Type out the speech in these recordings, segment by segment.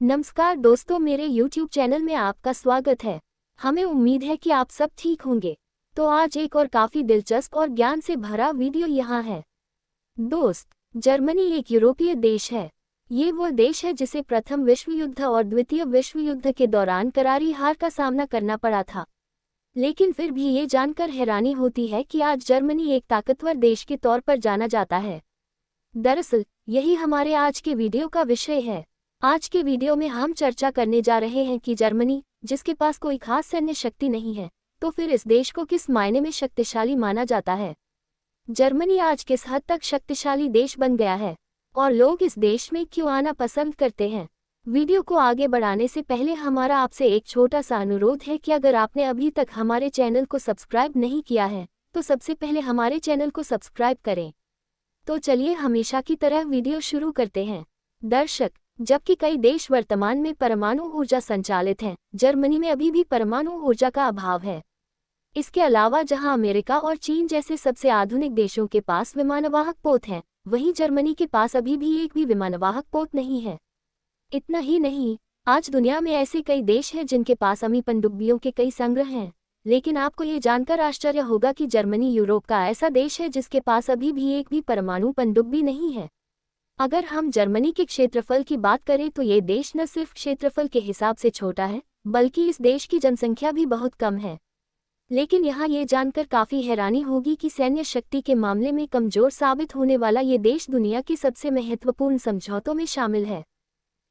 नमस्कार दोस्तों, मेरे YouTube चैनल में आपका स्वागत है। हमें उम्मीद है कि आप सब ठीक होंगे। तो आज एक और काफ़ी दिलचस्प और ज्ञान से भरा वीडियो यहाँ है। दोस्त, जर्मनी एक यूरोपीय देश है। ये वो देश है जिसे प्रथम विश्व युद्ध और द्वितीय विश्व युद्ध के दौरान करारी हार का सामना करना पड़ा था। लेकिन फिर भी ये जानकर हैरानी होती है कि आज जर्मनी एक ताकतवर देश के तौर पर जाना जाता है। दरअसल यही हमारे आज के वीडियो का विषय है। आज के वीडियो में हम चर्चा करने जा रहे हैं कि जर्मनी, जिसके पास कोई खास सैन्य शक्ति नहीं है, तो फिर इस देश को किस मायने में शक्तिशाली माना जाता है। जर्मनी आज किस हद तक शक्तिशाली देश बन गया है और लोग इस देश में क्यों आना पसंद करते हैं। वीडियो को आगे बढ़ाने से पहले हमारा आपसे एक छोटा सा अनुरोध है कि अगर आपने अभी तक हमारे चैनल को सब्सक्राइब नहीं किया है तो सबसे पहले हमारे चैनल को सब्सक्राइब करें। तो चलिए हमेशा की तरह वीडियो शुरू करते हैं। दर्शक, जबकि कई देश वर्तमान में परमाणु ऊर्जा संचालित हैं, जर्मनी में अभी भी परमाणु ऊर्जा का अभाव है। इसके अलावा जहां अमेरिका और चीन जैसे सबसे आधुनिक देशों के पास विमानवाहक पोत हैं, वहीं जर्मनी के पास अभी भी एक भी विमानवाहक पोत नहीं है। इतना ही नहीं, आज दुनिया में ऐसे कई देश हैं जिनके पास अमी पनडुब्बियों के कई संग्रह हैं। लेकिन आपको ये जानकर आश्चर्य होगा कि जर्मनी यूरोप का ऐसा देश है जिसके पास अभी भी एक भी परमाणु पनडुब्बी नहीं है। अगर हम जर्मनी के क्षेत्रफल की बात करें तो ये देश न सिर्फ क्षेत्रफल के हिसाब से छोटा है, बल्कि इस देश की जनसंख्या भी बहुत कम है। लेकिन यहाँ ये जानकर काफ़ी हैरानी होगी कि सैन्य शक्ति के मामले में कमज़ोर साबित होने वाला ये देश दुनिया के सबसे महत्वपूर्ण समझौतों में शामिल है।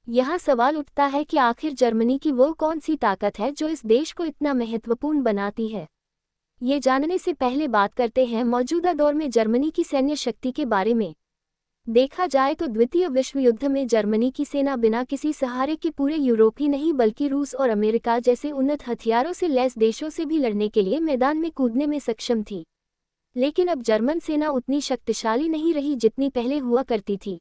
यहाँ सवाल उठता है कि आखिर जर्मनी की वो कौन सी ताकत है जो इस देश को इतना महत्वपूर्ण बनाती है। ये जानने से पहले बात करते हैं मौजूदा दौर में जर्मनी की सैन्य शक्ति के बारे में। देखा जाए तो द्वितीय विश्व युद्ध में जर्मनी की सेना बिना किसी सहारे के पूरे यूरोप ही नहीं बल्कि रूस और अमेरिका जैसे उन्नत हथियारों से लैस देशों से भी लड़ने के लिए मैदान में कूदने में सक्षम थी। लेकिन अब जर्मन सेना उतनी शक्तिशाली नहीं रही जितनी पहले हुआ करती थी।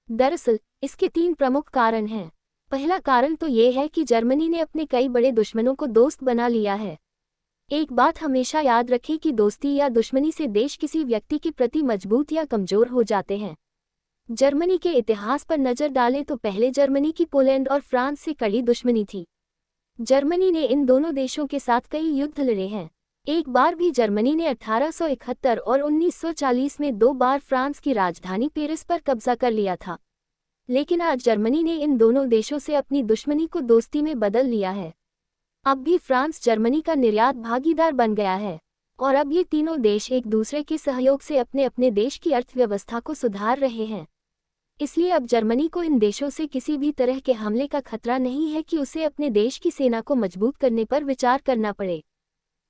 दरअसल इसके 3 प्रमुख कारण हैं। पहला कारण तो ये है कि जर्मनी ने अपने कई बड़े दुश्मनों को दोस्त बना लिया है। एक बात हमेशा याद रखें कि दोस्ती या दुश्मनी से देश किसी व्यक्ति के प्रति मजबूत या कमजोर हो जाते हैं। जर्मनी के इतिहास पर नज़र डालें तो पहले जर्मनी की पोलैंड और फ्रांस से कड़ी दुश्मनी थी। जर्मनी ने इन दोनों देशों के साथ कई युद्ध लड़े हैं। एक बार भी जर्मनी ने 1871 और 1940 में 2 बार फ्रांस की राजधानी पेरिस पर कब्जा कर लिया था। लेकिन आज जर्मनी ने इन दोनों देशों से अपनी दुश्मनी को दोस्ती में बदल लिया है। अब भी फ्रांस जर्मनी का निर्यात भागीदार बन गया है और अब ये तीनों देश एक दूसरे के सहयोग से अपने अपने देश की अर्थव्यवस्था को सुधार रहे हैं। इसलिए अब जर्मनी को इन देशों से किसी भी तरह के हमले का खतरा नहीं है कि उसे अपने देश की सेना को मजबूत करने पर विचार करना पड़े।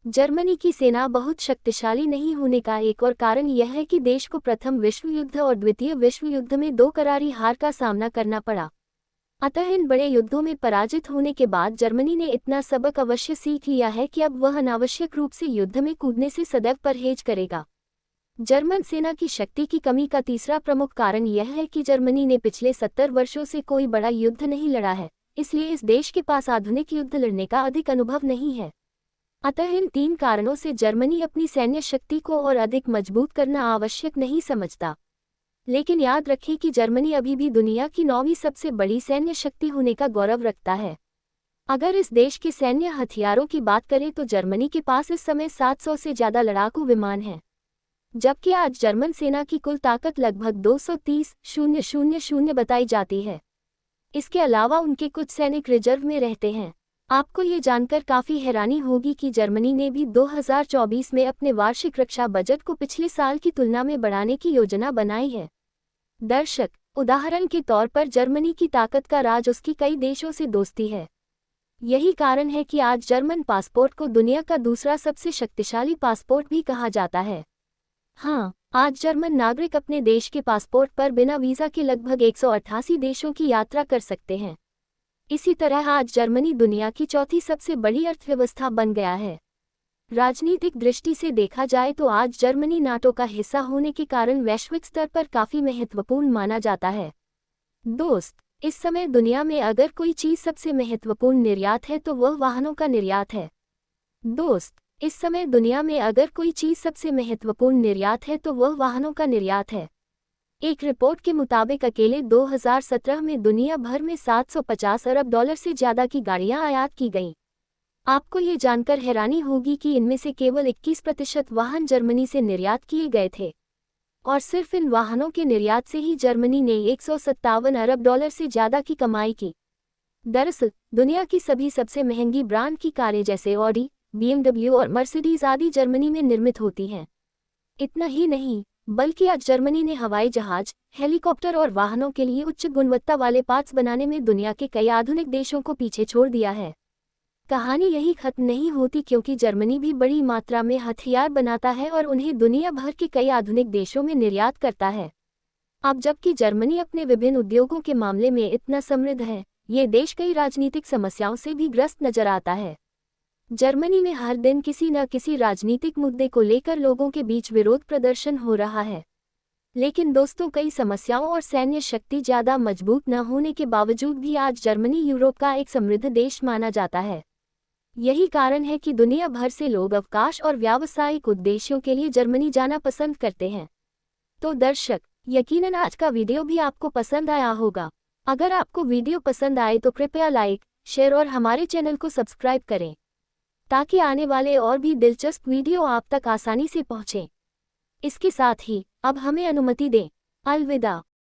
जर्मनी की सेना बहुत शक्तिशाली नहीं होने का एक और कारण यह है कि देश को प्रथम विश्व युद्ध और द्वितीय विश्व युद्ध में 2 करारी हार का सामना करना पड़ा। अतः इन बड़े युद्धों में पराजित होने के बाद जर्मनी ने इतना सबक अवश्य सीख लिया है कि अब वह अनावश्यक रूप से युद्ध में कूदने से सदैव परहेज करेगा। जर्मन सेना की शक्ति की कमी का तीसरा प्रमुख कारण यह है कि जर्मनी ने पिछले 70 वर्षों से कोई बड़ा युद्ध नहीं लड़ा है, इसलिए इस देश के पास आधुनिक युद्ध लड़ने का अधिक अनुभव नहीं है। अतः इन 3 कारणों से जर्मनी अपनी सैन्य शक्ति को और अधिक मजबूत करना आवश्यक नहीं समझता। लेकिन याद रखें कि जर्मनी अभी भी दुनिया की 9वीं सबसे बड़ी सैन्य शक्ति होने का गौरव रखता है। अगर इस देश के सैन्य हथियारों की बात करें तो जर्मनी के पास इस समय 700 से ज़्यादा लड़ाकू विमान हैं, जबकि आज जर्मन सेना की कुल ताकत लगभग 230,000 बताई जाती है। इसके अलावा उनके कुछ सैनिक रिजर्व में रहते हैं। आपको ये जानकर काफ़ी हैरानी होगी कि जर्मनी ने भी 2024 में अपने वार्षिक रक्षा बजट को पिछले साल की तुलना में बढ़ाने की योजना बनाई है। दर्शक, उदाहरण के तौर पर जर्मनी की ताकत का राज उसकी कई देशों से दोस्ती है। यही कारण है कि आज जर्मन पासपोर्ट को दुनिया का दूसरा सबसे शक्तिशाली पासपोर्ट भी कहा जाता है। हाँ, आज जर्मन नागरिक अपने देश के पासपोर्ट पर बिना वीज़ा के लगभग 188 देशों की यात्रा कर सकते हैं। इसी तरह आज जर्मनी दुनिया की चौथी सबसे बड़ी अर्थव्यवस्था बन गया है। राजनीतिक दृष्टि से देखा जाए तो आज जर्मनी नाटो का हिस्सा होने के कारण वैश्विक स्तर पर काफ़ी महत्वपूर्ण माना जाता है। दोस्त, इस समय दुनिया में अगर कोई चीज़ सबसे महत्वपूर्ण निर्यात है तो वह वाहनों का निर्यात है। दोस्त, इस समय दुनिया में अगर कोई चीज़ सबसे महत्वपूर्ण निर्यात है तो वह वाहनों का निर्यात है। एक रिपोर्ट के मुताबिक अकेले 2017 में दुनिया भर में 750 अरब डॉलर से ज़्यादा की गाड़ियां आयात की गईं। आपको ये जानकर हैरानी होगी कि इनमें से केवल 21% वाहन जर्मनी से निर्यात किए गए थे। और सिर्फ इन वाहनों के निर्यात से ही जर्मनी ने 157 अरब डॉलर से ज़्यादा की कमाई की। दरअसल दुनिया की सभी सबसे महंगी ब्रांड की कारें जैसे ऑडी, BMW और मर्सिडीज आदि जर्मनी में निर्मित होती हैं। इतना ही नहीं, बल्कि आज जर्मनी ने हवाई जहाज, हेलीकॉप्टर और वाहनों के लिए उच्च गुणवत्ता वाले पार्ट्स बनाने में दुनिया के कई आधुनिक देशों को पीछे छोड़ दिया है। कहानी यही खत्म नहीं होती, क्योंकि जर्मनी भी बड़ी मात्रा में हथियार बनाता है और उन्हें दुनिया भर के कई आधुनिक देशों में निर्यात करता है। अब जबकि जर्मनी अपने विभिन्न उद्योगों के मामले में इतना समृद्ध है, ये देश कई राजनीतिक समस्याओं से भी ग्रस्त नजर आता है। जर्मनी में हर दिन किसी न किसी राजनीतिक मुद्दे को लेकर लोगों के बीच विरोध प्रदर्शन हो रहा है। लेकिन दोस्तों, कई समस्याओं और सैन्य शक्ति ज़्यादा मजबूत न होने के बावजूद भी आज जर्मनी यूरोप का एक समृद्ध देश माना जाता है। यही कारण है कि दुनिया भर से लोग अवकाश और व्यावसायिक उद्देश्यों के लिए जर्मनी जाना पसंद करते हैं। तो दर्शक, यकीनन आज का वीडियो भी आपको पसंद आया होगा। अगर आपको वीडियो पसंद आए तो कृपया लाइक, शेयर और हमारे चैनल को सब्सक्राइब करें, ताकि आने वाले और भी दिलचस्प वीडियो आप तक आसानी से पहुंचें। इसके साथ ही अब हमें अनुमति दें। अलविदा।